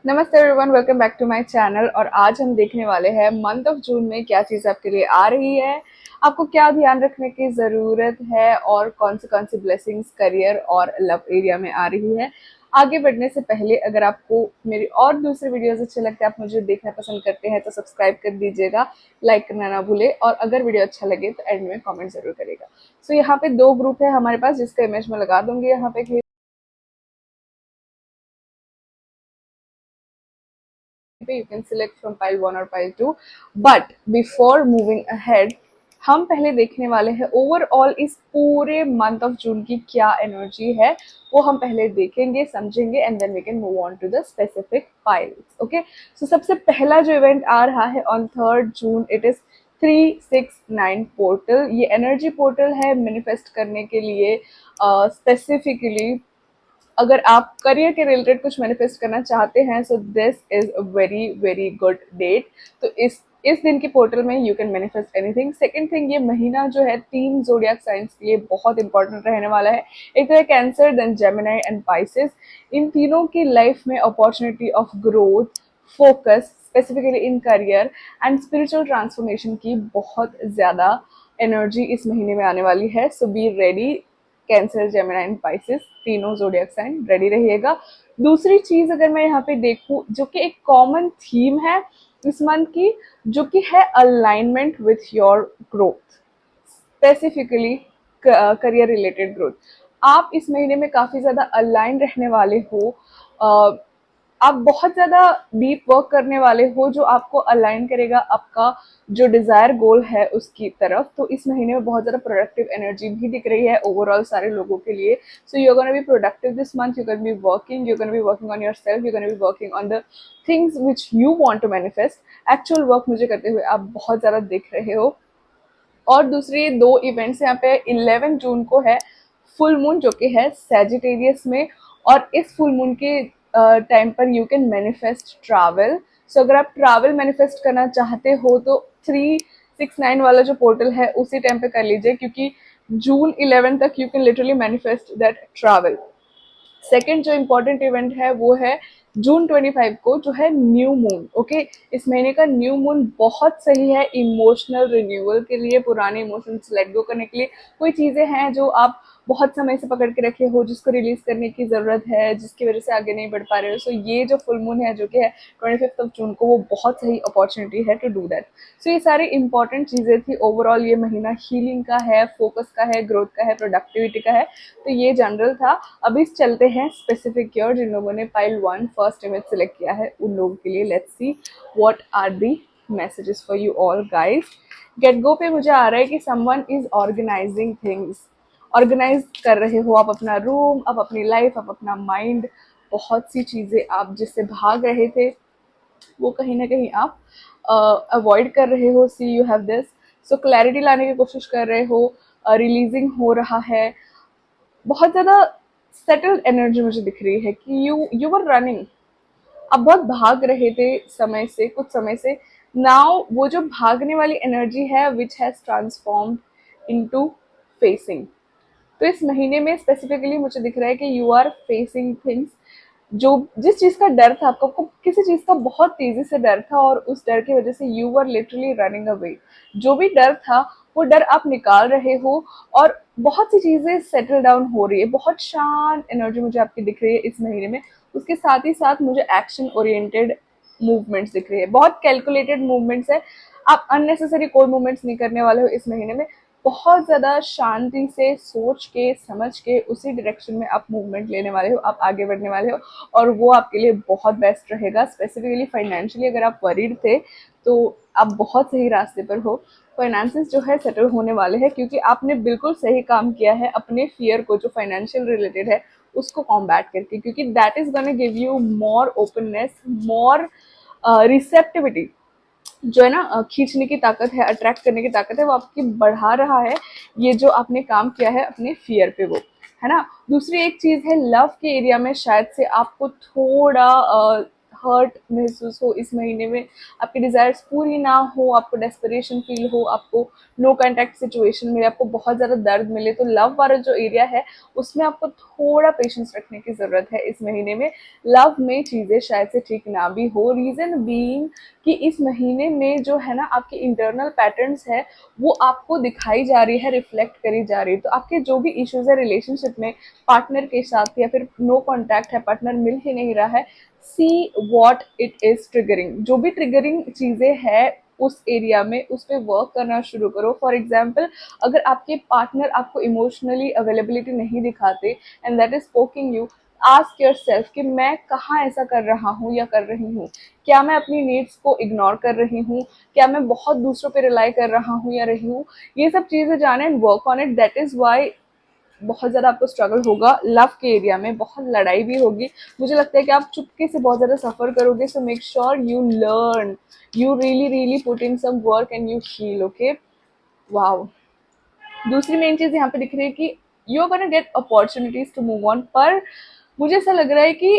नमस्ते everyone, welcome back to my channel. और आज हम देखने वाले हैं मंथ ऑफ जून में क्या चीज़ आपके लिए आ रही है, आपको क्या ध्यान रखने की ज़रूरत है और कौन सी ब्लेसिंग्स करियर और लव एरिया में आ रही है। आगे बढ़ने से पहले अगर आपको मेरी और दूसरे वीडियोस अच्छे लगते हैं, आप मुझे देखना पसंद करते हैं, तो सब्सक्राइब कर दीजिएगा, लाइक करना ना भूले और अगर वीडियो अच्छा लगे तो एंड में कॉमेंट जरूर करेगा। सो यहाँ पे दो ग्रुप है हमारे पास, जिसका इमेज मैं लगा दूंगी यहाँ पे। You can select from pile 1 और pile 2, but before moving ahead हम पहले देखने वाले हैं ओवरऑल इस पूरे मंथ ऑफ जून की क्या एनर्जी है, वो हम पहले देखेंगे, समझेंगे and then we can move on to the specific piles. Okay, so सबसे पहला जो इवेंट आ रहा है on 3rd June, it is 369 portal. ये एनर्जी पोर्टल है मैनिफेस्ट करने के लिए। स्पेसिफिकली अगर आप करियर के रिलेटेड कुछ मैनिफेस्ट करना चाहते हैं, so this is a very very good date. तो इस दिन की पोर्टल में you can manifest anything. Second thing, ये महीना जो है 3 जोडियाक साइंस के लिए बहुत इंपॉर्टेंट रहने वाला है। एक तो है Cancer, then Gemini and Pisces. इन तीनों की लाइफ में opportunity of growth, focus specifically in career and spiritual transformation की बहुत ज्यादा एनर्जी इस महीने में आने वाली है। So be ready, Cancer, Gemini and Pisces, तीनों जोडियक साइन रेडी रहिएगा। दूसरी चीज अगर मैं यहाँ पे देखूं, जो कि एक कॉमन थीम है इस मंथ की, जो कि है alignment with your growth, specifically career related growth. आप इस महीने में काफी ज्यादा अलाइन रहने वाले हो। आप बहुत ज्यादा डीप वर्क करने वाले हो, जो आपको अलाइन करेगा आपका जो डिजायर गोल है उसकी तरफ। तो इस महीने में बहुत ज्यादा प्रोडक्टिव एनर्जी भी दिख रही है ओवरऑल सारे लोगों के लिए। So you are gonna be productive this month, you can be working, you can be working on your self, you can be working on the things which you want to manifest. Actual work मुझे करते हुए आप बहुत ज्यादा दिख रहे हो। और दूसरी दो इवेंट्स यहाँ पे 11 जून को है फुल मून, जो कि है सैजिटेरियस में। और इस फुल मून के टाइम पर यू कैन मैनिफेस्ट ट्रैवल। सो अगर आप ट्रैवल मैनिफेस्ट करना चाहते हो तो 369 वाला जो पोर्टल है उसी टाइम पे कर लीजिए, क्योंकि जून 11 तक you can literally manifest that travel. Second जो इम्पोर्टेंट इवेंट है वो है जून 25 को, जो है न्यू मून। ओके, इस महीने का न्यू मून बहुत सही है इमोशनल रिन्यूअल के लिए, पुराने इमोशंस लेट गो करने के लिए। कोई चीजें हैं जो आप बहुत समय से पकड़ के रखे हो, जिसको रिलीज करने की जरूरत है, जिसकी वजह से आगे नहीं बढ़ पा रहे हो। सो ये जो फुल मून है जो कि है 25 जून को, वो बहुत सही अपॉर्चुनिटी है टू डू दैट। सो ये सारी इंपॉर्टेंट चीजें थी। ओवरऑल ये महीना हीलिंग का है, फोकस का है, ग्रोथ का है, प्रोडक्टिविटी का है। तो ये जनरल था। अभी चलते हैं स्पेसिफिक की ओर। जिन लोगों ने पाइल 1 फर्स्ट इमेज सिलेक्ट किया है उन लोगों के लिए let's see what are the messages for you all guys. गेट गो पे मुझे आ रहा है कि someone is organising things. Organise कर रहे हो आप अपना रूम, आप अपनी लाइफ, आप अपना माइंड। बहुत सी चीजें आप जिससे भाग रहे थे वो कहीं ना कहीं आप अवॉइड कर रहे हो। See you have this. So clarity लाने की कोशिश कर रहे हो, रिलीजिंग हो रहा है। बहुत ज्यादा सेटल्ड एनर्जी मुझे दिख रही है कि यू वर रनिंग। आप बहुत भाग रहे थे समय से, कुछ समय से। नाउ वो जो भागने वाली एनर्जी है which has transformed into facing. तो इस महीने में स्पेसिफिकली मुझे दिख रहा है कि यू आर फेसिंग थिंग्स। जो जिस चीज का डर था आपको किसी चीज का बहुत तेजी से डर था, और उस डर की वजह से you were literally running away. जो भी डर था वो डर आप निकाल रहे हो, और बहुत सी चीजें सेटल डाउन हो रही है। बहुत शांत एनर्जी मुझे आपकी दिख रही है इस महीने में। उसके साथ ही साथ मुझे एक्शन ओरिएंटेड मूवमेंट्स दिख रही है, बहुत कैलकुलेटेड मूवमेंट्स है। आप अननेसेसरी कोई मूवमेंट्स नहीं करने वाले हो इस महीने में। बहुत ज्यादा शांति से सोच के समझ के उसी डायरेक्शन में आप मूवमेंट लेने वाले हो, आप आगे बढ़ने वाले हो, और वो आपके लिए बहुत बेस्ट रहेगा। स्पेसिफिकली फाइनेंशियली अगर आप वरीड थे तो आप बहुत सही रास्ते पर हो। फाइनेंसेस जो है सेटल होने वाले हैं, क्योंकि आपने बिल्कुल सही काम किया है अपने फियर को, जो फाइनेंशियल रिलेटेड है, उसको कॉम्बैट करके, क्योंकि that is gonna give you more openness, more receptivity. जो है ना खींचने की ताकत है, अट्रैक्ट करने की ताकत है, वो आपकी बढ़ा रहा है। ये जो आपने काम किया है अपने फियर पे, वो है ना। दूसरी एक चीज है लव के एरिया में, शायद से आपको थोड़ा हर्ट महसूस हो इस महीने में, आपकी डिज़ायर्स पूरी ना हो, आपको डेस्परेशन फील हो, आपको नो कॉन्टैक्ट सिचुएशन मिले, आपको बहुत ज़्यादा दर्द मिले, तो लव वाला जो एरिया है उसमें आपको थोड़ा पेशेंस रखने की ज़रूरत है इस महीने में। लव में चीज़ें शायद से ठीक ना भी हो, रीज़न बीइंग कि इस महीने में जो है ना आपके इंटरनल पैटर्न्स है वो आपको दिखाई जा रही है, रिफ्लेक्ट करी जा रही है। तो आपके जो भी इश्यूज है रिलेशनशिप में पार्टनर के साथ, या फिर नो कॉन्टैक्ट है, पार्टनर मिल ही नहीं रहा है, see what it is triggering. जो भी ट्रिगरिंग चीजें हैं उस एरिया में उस पर वर्क करना शुरू करो। फॉर एग्जाम्पल, अगर आपके पार्टनर आपको इमोशनली अवेलेबिलिटी नहीं दिखाते and that is poking you, ask your self कि मैं कहाँ ऐसा कर रहा हूँ या कर रही हूँ। क्या मैं अपनी नीड्स को इग्नोर कर रही हूँ, क्या मैं बहुत दूसरों पे रिलाई कर रहा हूँ या रही हूँ। ये सब चीज़ें जाने and work on it. That is why बहुत ज़्यादा आपको स्ट्रगल होगा लव के एरिया में, बहुत लड़ाई भी होगी। मुझे लगता है कि आप चुपके से बहुत ज़्यादा सफ़र करोगे। So make sure you learn, you really really put in some work and you heal. Okay, wow. दूसरी मेन चीज़ यहाँ पे दिख रही है कि you are gonna get opportunities to move on, पर मुझे ऐसा लग रहा है कि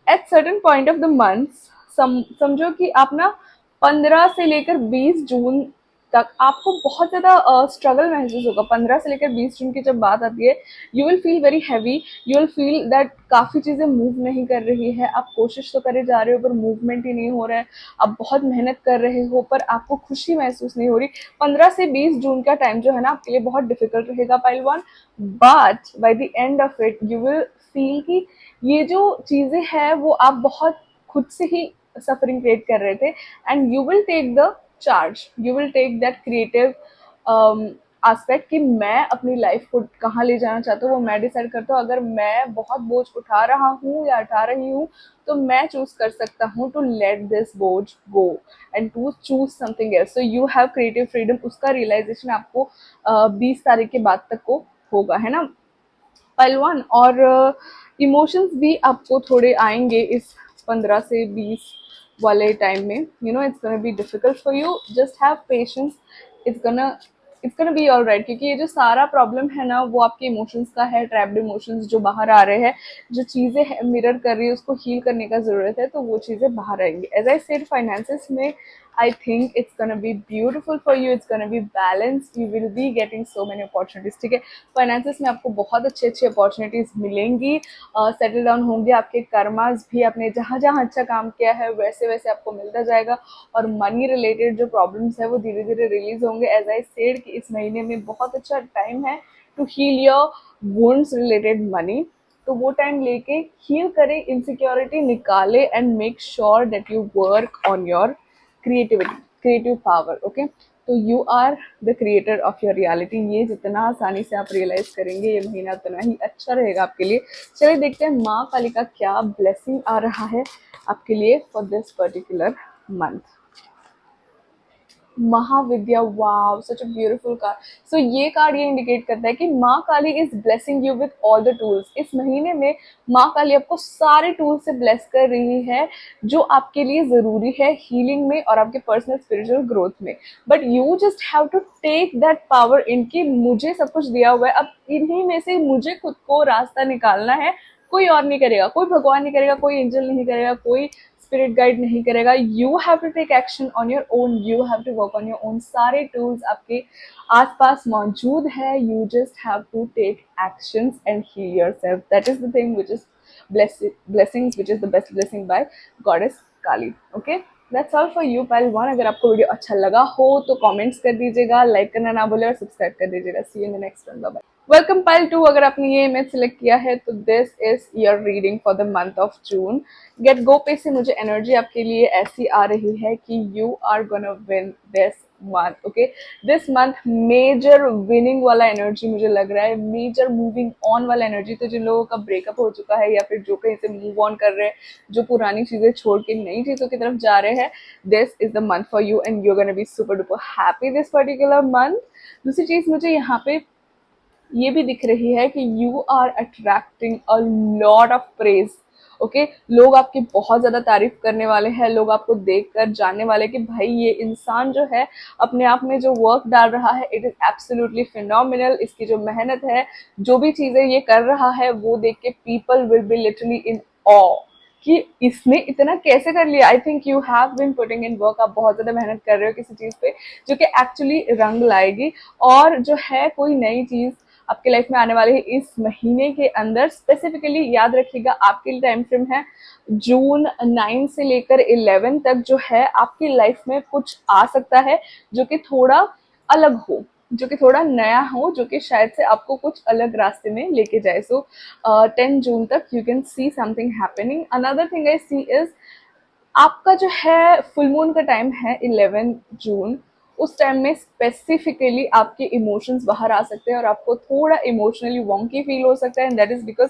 at certain point of the month, समझो कि आप ना 15 से लेकर 20 जून तक आपको बहुत ज़्यादा स्ट्रगल महसूस होगा। 15 से लेकर 20 जून की जब बात आती है, you will feel very heavy, you will feel that काफ़ी चीज़ें मूव नहीं कर रही है। आप कोशिश तो करे जा रहे हो पर मूवमेंट ही नहीं हो रहा है, आप बहुत मेहनत कर रहे हो पर आपको खुशी महसूस नहीं हो रही। 15 से 20 जून का टाइम जो है ना आपके लिए बहुत डिफिकल्ट रहेगा pile one, but by the end of it you will feel कि ये जो चीज़ें हैं वो आप बहुत खुद से ही सफरिंग क्रिएट कर रहे थे, and you will take the charge, you will take that creative aspect कि मैं अपनी लाइफ को कहाँ ले जाना चाहता हूँ वो मैं डिसाइड करता हूँ। अगर मैं बहुत बोझ उठा रहा हूँ या उठा रही हूँ तो मैं चूज कर सकता हूँ टू लेट दिस बोझ go and to choose something else. So you have creative freedom. उसका रियलाइजेशन आपको 20 तारीख के बाद तक को होगा, है ना पहलवान। और इमोशंस भी आपको थोड़े आएंगे इस 15 से 20 वाले टाइम में। You know it's gonna be difficult for you, just have patience, it's gonna be all right. क्योंकि ये जो सारा प्रॉब्लम है ना वो आपके इमोशंस का है, ट्रैप्ड इमोशंस जो बाहर आ रहे हैं, जो चीज़ें मिरर कर रही है उसको हील करने का ज़रूरत है, तो वो चीज़ें बाहर आएंगी। एज आई सेड, फाइनेंसेस में I think it's gonna be beautiful for you. It's gonna be balanced. You will be getting so many opportunities. ठीक है, फाइनेंसेस में आपको बहुत अच्छी अच्छी अपॉर्चुनिटीज मिलेंगी, सेटल डाउन होंगे आपके कर्मास भी। आपने जहाँ जहाँ अच्छा काम किया है वैसे वैसे आपको मिलता जाएगा, और मनी रिलेटेड जो प्रॉब्लम्स है वो धीरे धीरे रिलीज होंगे। एज आई सेड कि इस महीने में बहुत अच्छा टाइम है to heal your wounds related money, तो वो टाइम लेके हील करें, इनसिक्योरिटी निकाले and make sure that you work on your creativity, creative power. Okay, तो you are the creator of your reality. ये जितना आसानी से आप रियलाइज करेंगे ये महीना उतना ही अच्छा रहेगा आपके लिए। चलिए देखते हैं माँ काली का क्या ब्लेसिंग आ रहा है आपके लिए for this particular month. Mahavidya, wow, such a beautiful card. So ये कार्ड ये इंडिकेट करता है कि माँ Kali is blessing you with all the tools. इस महीने में माँ काली आपको सारे टूल्स से ब्लेस कर रही है जो आपके लिए जरूरी है हीलिंग में और आपके पर्सनल स्पिरिचुअल ग्रोथ में। But you just have to take that power in कि मुझे सब कुछ दिया हुआ है, अब इन्हीं में से मुझे खुद को रास्ता निकालना है। कोई और नहीं करेगा, कोई भगवान नहीं करेगा, कोई एंजल नहीं करेगा, कोई स्पिरिट गाइड नहीं करेगा। You have to take action on your own, you have to work on your own. सारे टूल्स आपके आसपास मौजूद है, you just have to take actions and heal yourself. That is the thing which is blessings, which is the best blessing by goddess Kali. Okay, that's all for you pile one. अगर आपको video अच्छा लगा हो तो comments कर दीजिएगा, like करना ना भूले और सब्सक्राइब कर दीजिएगा। See you in the next one, bye bye. Welcome pile 2, अगर आपने ये इमेज सिलेक्ट किया है तो this is your reading for the month of June. गेट गो पे से मुझे एनर्जी आपके लिए ऐसी आ रही है कि you are gonna win this month. Okay, this month major winning वाला एनर्जी मुझे लग रहा है, मेजर मूविंग ऑन वाला एनर्जी। तो जिन लोगों का ब्रेकअप हो चुका है या फिर जो कहीं से मूव ऑन कर रहे हैं, जो पुरानी चीजें छोड़ के नई चीजों की तरफ जा रहे हैं, this is the month for you and you are gonna be super duper happy this particular month. दूसरी चीज मुझे यहाँ पे ये भी दिख रही है कि you are attracting a lot of praise. Okay, लोग आपकी बहुत ज्यादा तारीफ करने वाले हैं, लोग आपको देखकर जानने वाले कि भाई ये इंसान जो है अपने आप में जो वर्क डाल रहा है इट इज एब्सोल्युटली फिनोमिनल। इसकी जो मेहनत है, जो भी चीजें ये कर रहा है वो देख के people will be literally in awe कि इसने इतना कैसे कर लिया। I think you have been putting in work, आप बहुत ज्यादा मेहनत कर रहे हो किसी चीज पे जो कि एक्चुअली रंग लाएगी, और जो है कोई नई चीज आपके लाइफ में आने वाली है इस महीने के अंदर। स्पेसिफिकली याद रखिएगा आपके लिए टाइम फ्रेम है जून 9 से लेकर 11 तक, जो है आपकी लाइफ में कुछ आ सकता है जो कि थोड़ा अलग हो, जो कि थोड़ा नया हो, जो कि शायद से आपको कुछ अलग रास्ते में लेके जाए। सो 10 जून तक you can see something happening. Another thing I see is आपका जो है फुल मून का टाइम है 11 जून, उस टाइम में स्पेसिफिकली आपके इमोशंस बाहर आ सकते हैं और आपको थोड़ा इमोशनली वॉन्की फील हो सकता है, एंड दैट इज बिकॉज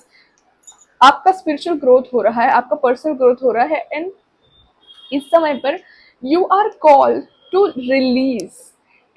आपका स्पिरिचुअल ग्रोथ हो रहा है, आपका पर्सनल ग्रोथ हो रहा है, एंड इस समय पर you are called to release.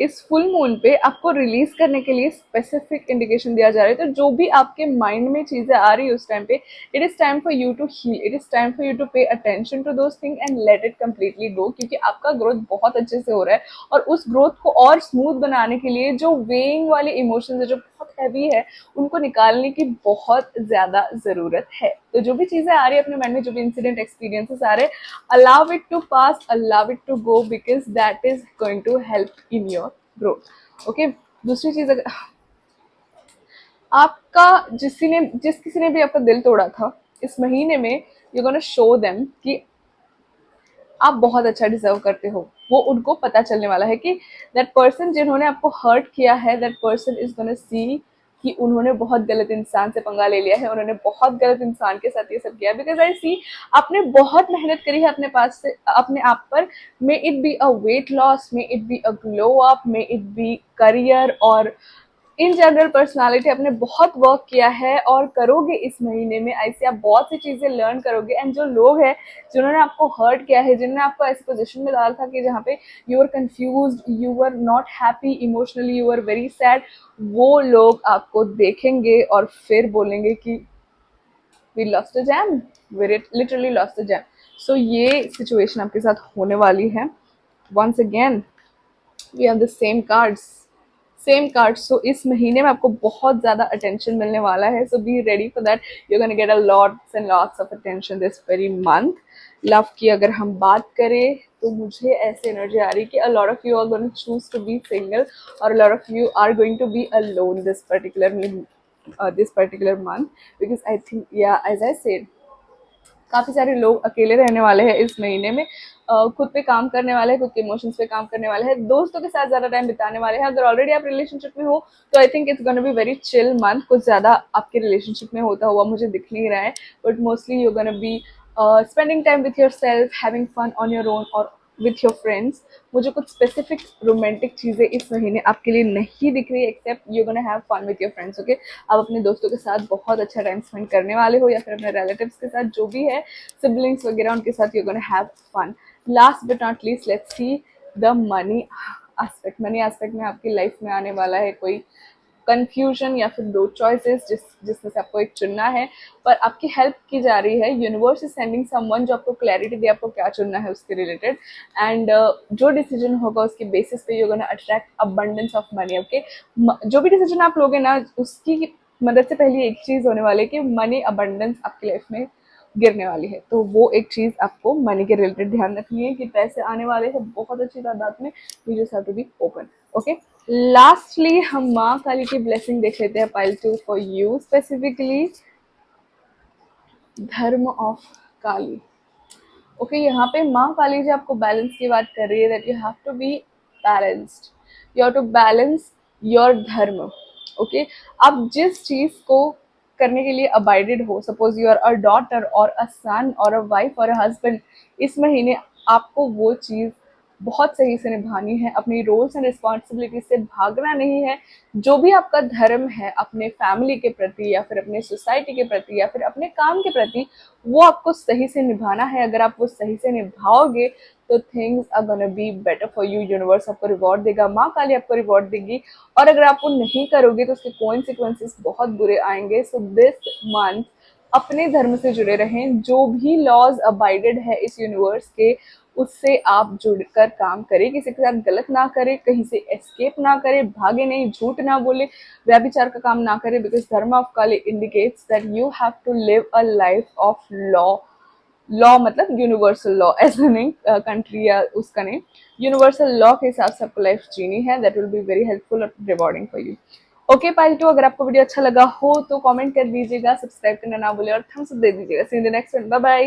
इस फुल मून पे आपको रिलीज करने के लिए स्पेसिफिक इंडिकेशन दिया जा रहा है। तो जो भी आपके माइंड में चीजें आ रही है उस टाइम पे, it is time for you to heal, it is time for you to pay attention to those thing and let it completely go, क्योंकि आपका ग्रोथ बहुत अच्छे से हो रहा है। और उस ग्रोथ को और स्मूथ बनाने के लिए जो वेइंग वाले इमोशंस है, जो बहुत हैवी है, उनको निकालने की बहुत ज्यादा जरूरत है। तो जो भी चीजें आ रही है अपने माइंड में, जो भी इंसिडेंट एक्सपीरियंसेस आ रहे हैं, allow it to pass, allow it to go, because that is going to help in your growth. Okay, दूसरी चीज, अगर आपका जिस किसी ने भी आपका दिल तोड़ा था इस महीने में, यू गोना शो देम कि आप बहुत अच्छा डिजर्व करते हो। वो उनको पता चलने वाला है कि दैट पर्सन जिन्होंने आपको हर्ट किया है, that person is gonna see कि उन्होंने बहुत गलत इंसान से पंगा ले लिया है, उन्होंने बहुत गलत इंसान के साथ ये सब किया। बिकॉज आई सी आपने बहुत मेहनत करी है अपने पास से अपने आप पर, may it be a weight loss, may it be a glow up, may it be career, और इन जनरल पर्सनालिटी आपने बहुत वर्क किया है और करोगे इस महीने में। ऐसे आप बहुत सी चीजें लर्न करोगे, एंड जो लोग हैं जिन्होंने आपको हर्ट किया है, जिन्होंने आपको ऐसी पोजीशन में डाला था कि जहाँ पे you are confused, you are not happy emotionally, you are very sad, वो लोग आपको देखेंगे और फिर बोलेंगे कि we lost a gem, we literally lost a gem. So ये सिचुएशन आपके साथ होने वाली है। Once again we have the same cards, same card. So इस महीने में आपको बहुत ज्यादा अटेंशन मिलने वाला है। So be ready for that, you gonna get a lots and lots of attention this very month. Love की अगर हम बात करें तो मुझे ऐसे एनर्जी आ रही है कि a lot of you are going to choose to be single, और a lot of you are going to be alone this particular month, because I think yeah as I said काफी सारे लोग अकेले रहने वाले हैं इस महीने में, खुद पे काम करने वाले हैं, खुद के इमोशंस पे काम करने वाले हैं, दोस्तों के साथ ज्यादा टाइम बिताने वाले हैं। अगर ऑलरेडी आप रिलेशनशिप में हो तो I think it's gonna be very chill month. कुछ ज्यादा आपके रिलेशनशिप में होता हुआ मुझे दिख नहीं रहा है, but mostly you gonna be spending time with your self, having fun on your own और विथ योर फ्रेंड्स। मुझे कुछ स्पेसिफिक रोमांटिक चीजें इस महीने आपके लिए नहीं दिख रही है, except you gonna have fun with your friends. Okay, आप अपने दोस्तों के साथ बहुत अच्छा टाइम स्पेंड करने वाले हो, या फिर अपने रिलेटिव्स के साथ, जो भी है सिबलिंग्स वगैरह, उनके साथ you gonna have fun. Last but not least, let's see the money aspect. Money aspect में आपकी लाइफ में आने वाला है कोई कंफ्यूजन या फिर दो चॉइसेस जिसमें से आपको एक चुनना है, पर आपकी हेल्प की जा रही है। यूनिवर्स इज सेंडिंग समवन जो आपको क्लैरिटी दे आपको क्या चुनना है उसके रिलेटेड, एंड जो डिसीजन होगा उसके बेसिस पे you gonna attract abundance of money. Okay, जो भी डिसीजन आप लोगे ना, उसकी मदद से पहले एक चीज होने वाली है कि मनी अबंडेंस आपकी लाइफ में गिरने वाली है। तो वो एक चीज आपको मनी के रिलेटेड ध्यान रखनी है कि पैसे आने वाले हैं बहुत अच्छी तादाद में, you just have to be open. Okay, lastly हम माँ काली की ब्लेसिंग देख लेते हैं pile 2 for you specifically. Dharma of Kali. Okay, यहाँ पे माँ काली जी आपको बैलेंस की बात कर रही है, that you have to be balanced, you have to balance your dharma. Okay, आप जिस चीज को करने के लिए अबाइडेड हो, suppose you are a daughter और अ सन और अ वाइफ और अ हस्बैंड, इस महीने आपको वो चीज बहुत सही से निभानी है, अपनी रोल्स एंड रिस्पॉन्सिबिलिटी से भागना नहीं है। जो भी आपका धर्म है अपने फैमिली के प्रति, या फिर अपने सोसाइटी के प्रति, या फिर अपने काम के प्रति, वो आपको सही से निभाना है। अगर आप वो सही से निभाओगे तो things are gonna be better for you. Universe आपको रिवॉर्ड देगा, माँ काली आपको रिवॉर्ड देगी। और अगर आप वो नहीं करोगे तो उसके कॉन्सिक्वेंसेस बहुत बुरे आएंगे। सो दिस मंथ अपने धर्म से जुड़े रहें, जो भी लॉज अबाइडेड है इस यूनिवर्स के, उससे आप जुड़कर काम करें, किसी के साथ गलत ना करें, कहीं से एस्केप ना करें, भागे नहीं, झूठ ना बोले, व्यभिचार का काम ना करें, because dharma of Kali indicates that you have to live a life of law law मतलब यूनिवर्सल लॉ, ऐसा नहीं कंट्री या उसका नहीं, यूनिवर्सल लॉ के हिसाब से आपको लाइफ जीनी है। That will be very helpful और rewarding for you. Okay pile 2, अगर आपको वीडियो अच्छा लगा हो तो कमेंट कर दीजिएगा, सब्सक्राइब करना ना भूलें और थम्स अप दे दीजिएगा। See in the next one, bye bye.